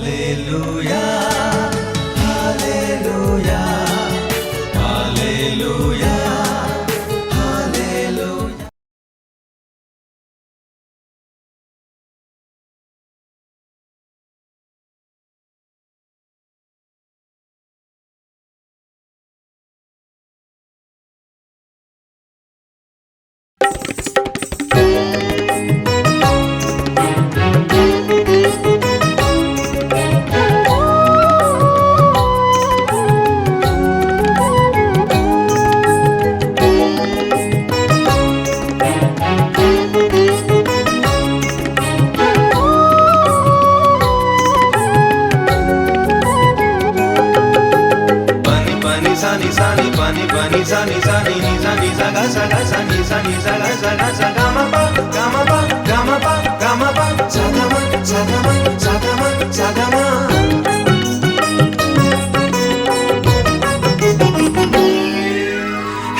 Hallelujah, Hallelujah, Hallelujah, Hallelujah. Sani sani pani pani sani sani ni sani saga saga sani sani saga saga saga ma pa gama pa gama pa gama pa saga ma saga ma saga ma saga ma.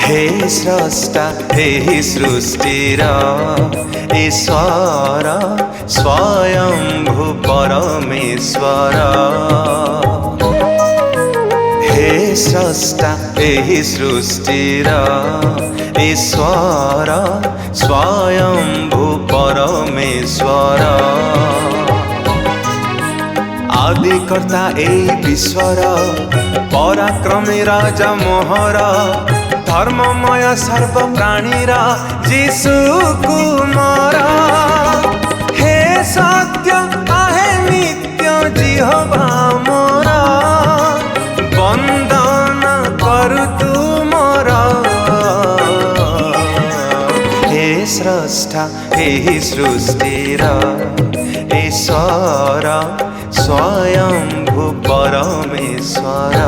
हे स्रष्टा हे सृष्टिरा ईश्वर स्वयंभू परमेश्वर हे स्रष्टा एहि सृष्टिर ईश्वर स्वयंभू परमेश्वर आदिकर्ता एहि विश्वर पराक्रमी राजा मोहर धर्ममय सर्व प्राणीर जीशु कुमार हे सत्य आहे नित्य जिहोवा मोर वंदन करु तुमर हे स्रष्टा हे सृष्टिर ईश्वर स्वयंभू परमेश्वर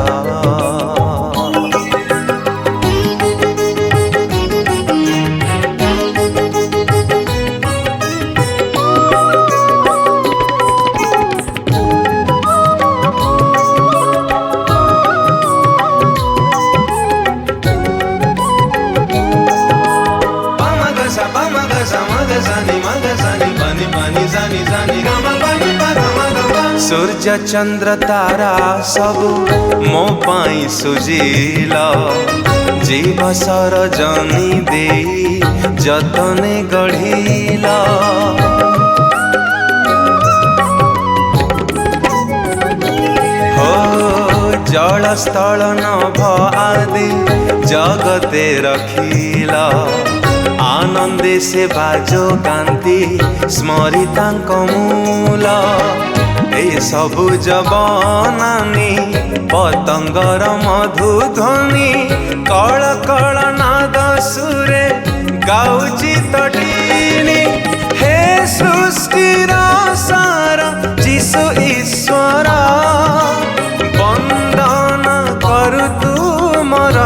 सूर्य चंद्र तारा सबु मो पाई सुजिल जीव सरजनी दे जतने गढ़िल हो जल स्थल नभ आदि जगते रखिल आनंदे से बाजो कांति स्मरिता मूल ए सबुज बनानी पतंगर मधुध्वनि कल कल नाद सुरे गाउची तटिनी हे सृष्टिर सार जीशु ईश्वर वंदन करु तुमर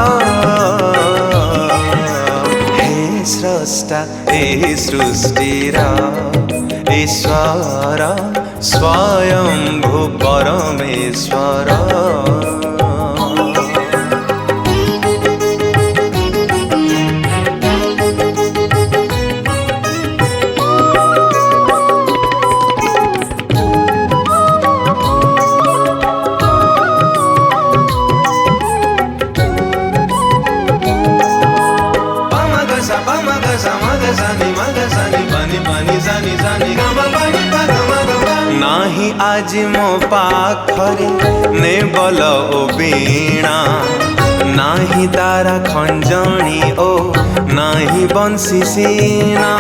हे स्रष्टा हे सृष्टिर ईश्वर स्वयंभू परमेश्वर नाही आज मो पाखरे ने बल ओ बीणा नाही तारा खंजणी ओ नाही बंसी सीना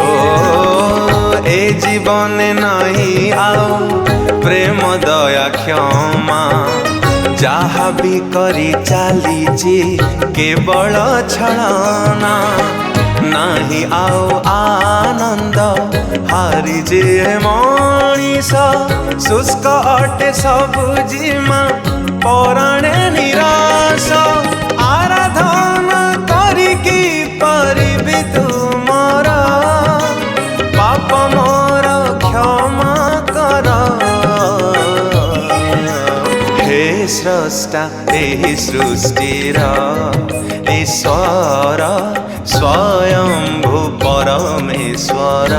ओ ए जीवन नाही आओ प्रेम दया क्षमा जहा भी करी चालीची केवल छलना नाही आओ आनंद हारी जे मनीष शुष्क अटे सबुजिमा पराणे निराश आराधना करिकी परिबि तुमर पाप मोर क्षमा कर हे स्रष्टा हे सृष्टिर ईश्वर स्वयंभू पर सोमेश्वर